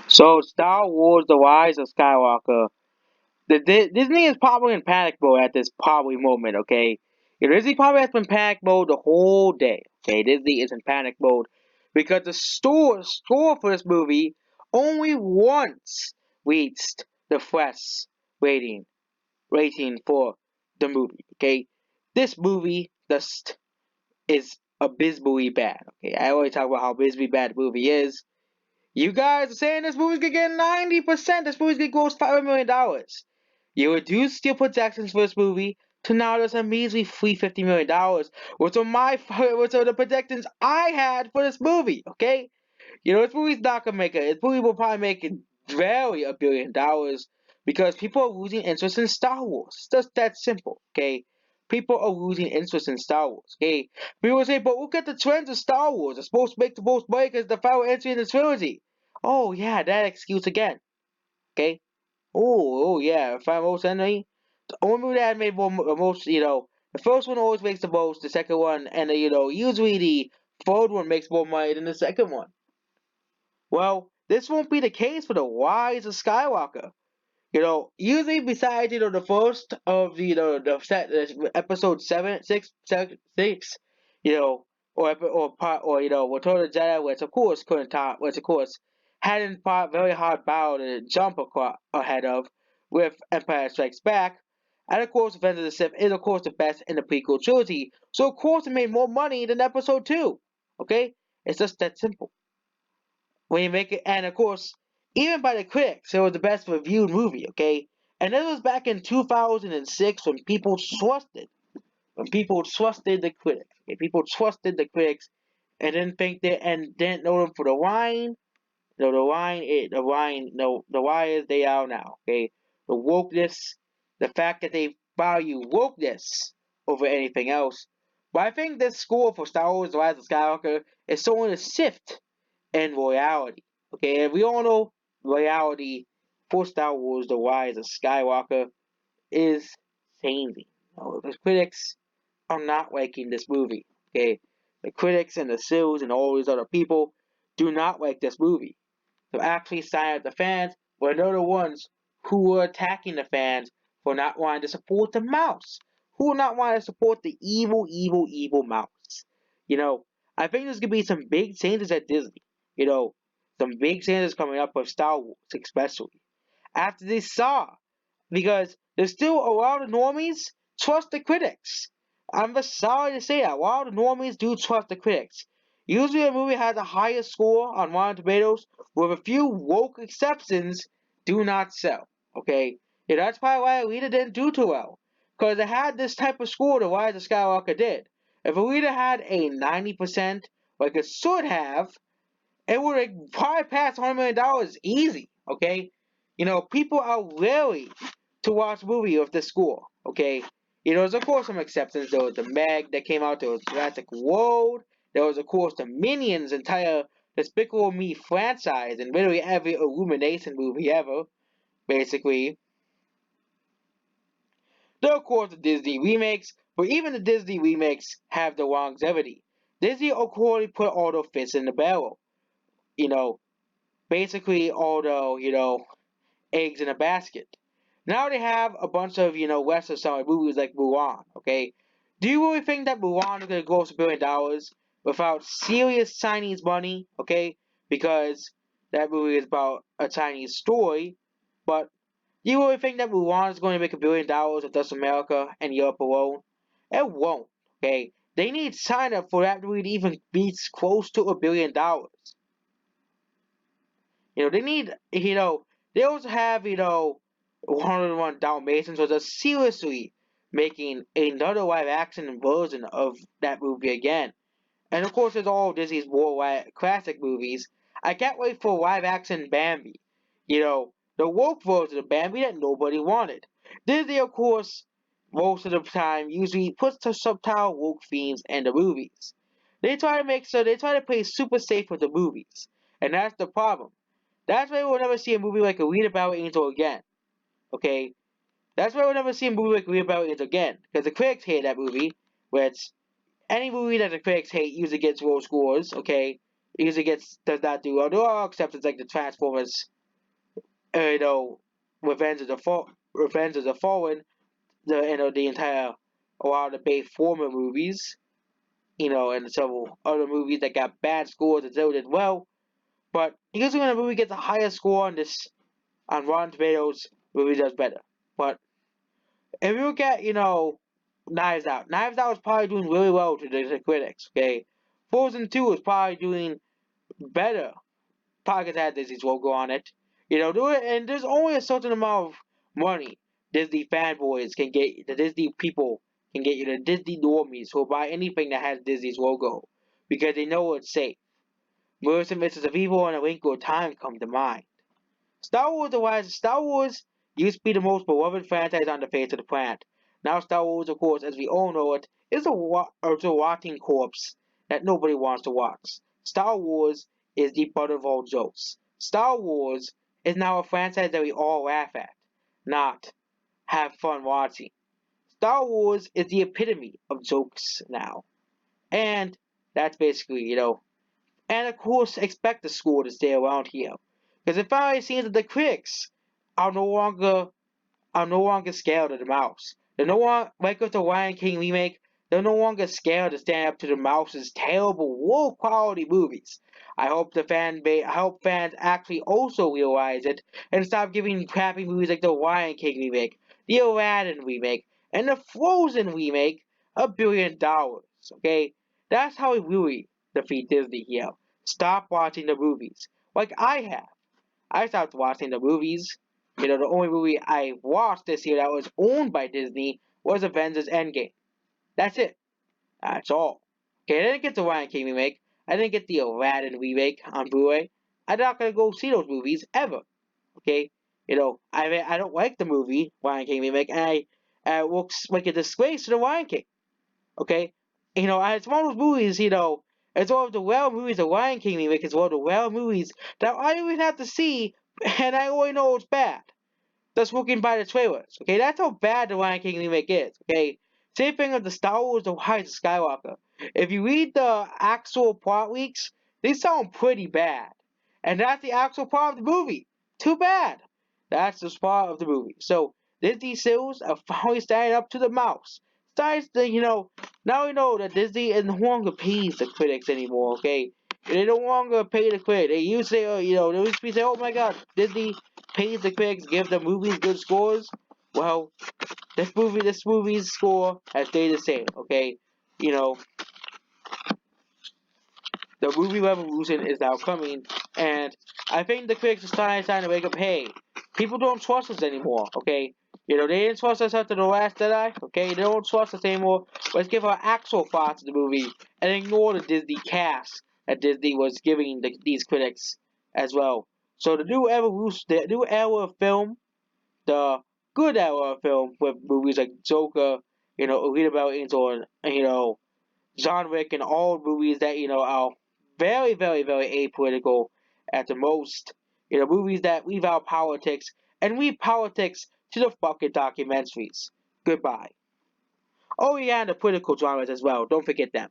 So Star Wars: The Rise of Skywalker. Disney is probably in panic mode at this probably moment. Okay, Disney probably has been panic mode the whole day. Okay, Disney is in panic mode because the score for this movie only once reached the press rating rating for the movie. Okay, this movie just is abysmally bad. Okay, I always talk about how abysmally bad the movie is. You guys are saying this movie's gonna get 90%. This movie's gonna gross $500 million. You reduced your projections for this movie to now just a measly $350 million, which are the projections I had for this movie. Okay, this movie's not gonna make it. This movie will probably make it barely $1 billion because people are losing interest in Star Wars. It's just that simple. Okay, people are losing interest in Star Wars. Okay, people say, but look at the trends of Star Wars. It's supposed to make the most money because the final entry in the trilogy. Oh yeah, that excuse again. Okay. Oh yeah, final most entry. The only movie that made most, the first one always makes the most. The second one, and usually the third one makes more money than the second one. Well, this won't be the case for the Rise of Skywalker. Usually besides the first of the set episode six, or part or Return of the Jedi, which of course couldn't top, which of course hadn't fought very hard battle to jump ahead of with Empire Strikes Back, and of course Revenge of the Sith is of course the best in the prequel trilogy, so of course it made more money than Episode Two. Okay, it's just that simple when you make it, and of course, even by the critics, it was the best reviewed movie. Okay, and this was back in 2006 when people trusted the critics. Okay? People trusted the critics and didn't know them for the wine. No, the wine is they are now. Okay, the wokeness, the fact that they value wokeness over anything else. But I think this score for Star Wars: The Rise of Skywalker is showing a shift and reality. Okay, and we all know reality for Star Wars: The Rise of Skywalker is changing. The critics are not liking this movie. Okay, the critics and the sales and all these other people do not like this movie. So actually, sign up the fans were the ones who were attacking the fans for not wanting to support the mouse, who not wanting to support the evil, evil, evil mouse. You know, I think there's gonna be some big changes at Disney. You know, some big changes coming up with Star Wars, especially after they saw, because there's still a lot of normies trust the critics. I'm just sorry to say that. A lot of normies do trust the critics. Usually a movie has a higher score on Rotten Tomatoes, with a few woke exceptions, do not sell. Okay? Yeah, that's probably why Alita didn't do too well. Because it had this type of score the Rise of Skywalker did. If Alita had a 90%, like it should have, it would have probably passed $100 million easy. Okay? People are wary to watch a movie with this score. Okay? There's of course some exceptions. There was the Meg that came out. There was Jurassic World. There was of course the Minions entire Despicable Me franchise and literally every Illumination movie ever, basically. There are of course the Disney remakes, but even the Disney remakes have the longevity. Disney of course put all the fish in the barrel. You know, basically all the eggs in a basket. Now they have a bunch of lesser selling movies like Mulan. Okay, do you really think that Mulan is gonna gross $1 billion without serious Chinese money? Okay, because that movie is about a Chinese story. But do you really think that Mulan is going to make $1 billion with just America and Europe alone? It won't. Okay, they need China for that movie to even be close to $1 billion. They need, they also have, 101 Dalmatians, was just seriously making another live action version of that movie again. And of course, there's all Disney's more classic movies. I can't wait for live action Bambi. The woke version of Bambi that nobody wanted. Disney, of course, most of the time usually puts the subtle woke themes in the movies. They try to play super safe with the movies. And that's the problem. That's why we'll never see a movie like A Read About Angel again. Okay? That's why we'll never see a movie like A Read About Angel again. Because the critics hate that movie, which any movie that the critics hate usually gets low scores, okay? Does not do well. There are exceptions like the Transformers you know, Revenge of the Fallen, the entire a lot of the Bay former movies, and several other movies that got bad scores and still did well. But usually when a movie gets a higher score on Rotten Tomatoes, the movie does better. But if you look at, Knives Out was probably doing really well to the critics, okay? Frozen 2 was probably doing better. Probably because it had Disney's logo on it. And there's only a certain amount of money Disney fanboys can get, the Disney people can get, the Disney normies who will buy anything that has Disney's logo because they know it's safe. Murders and Mysteries of Evil and A Link of Time come to mind. Star Wars used to be the most beloved franchise on the face of the planet. Now Star Wars, of course, as we all know it, is a rotting corpse that nobody wants to watch. Star Wars is the butt of all jokes. Star Wars is now a franchise that we all laugh at, not have fun watching. Star Wars is the epitome of jokes now. And that's basically, and of course expect the score to stay around here. Because it finally seems that the critics are no longer scared of the mouse. They're no longer, like with the Lion King remake, they're no longer scared to stand up to the mouse's terrible, low quality movies. I hope fans actually also realize it and stop giving crappy movies like the Lion King remake, the Aladdin remake, and the Frozen remake $1 billion. Okay, that's how we really defeat Disney here. Stop watching the movies, like I have. I stopped watching the movies. The only movie I watched this year that was owned by Disney was Avengers Endgame. That's it. That's all. Okay, I didn't get the Lion King remake. I didn't get the Aladdin remake on Blu-ray. I'm not gonna go see those movies ever. Okay, I don't like the movie Lion King remake, and it looks like a disgrace to the Lion King. Okay, it's one of those movies. It's one of the well movies. The Lion King remake is one of the well movies that I don't even have to see, and I already know it's bad. Just looking by the trailers. Okay, that's how bad the Lion King remake is. Okay, same thing with the Star Wars: The Rise of Skywalker. If you read the actual plot leaks, they sound pretty bad, and that's the actual plot of the movie. Too bad. That's the plot of the movie. So Disney sales are finally standing up to the mouse. Starting to, now we know that Disney is no longer pays the critics anymore. Okay, they no longer pay the critics. They used to say, they used to be saying, "Oh my God, Disney pays the critics, give the movies good scores." Well, this movie's score has stayed the same. Okay, you know, the movie revolution is now coming, and I think the critics are starting to wake up. Hey, people don't trust us anymore. Okay, they didn't trust us after the Last Jedi. Okay, they don't trust us anymore. Let's give our actual thoughts of the movie and ignore the Disney cast that Disney was giving these critics as well. So the new evolution, the new era of film, the good era of film with movies like Joker, Alita Battle Angel, and John Wick, and all movies that are very, very, very apolitical at the most. Movies that leave out politics and leave politics to the fucking documentaries. Goodbye. Oh yeah, and the political dramas as well. Don't forget them.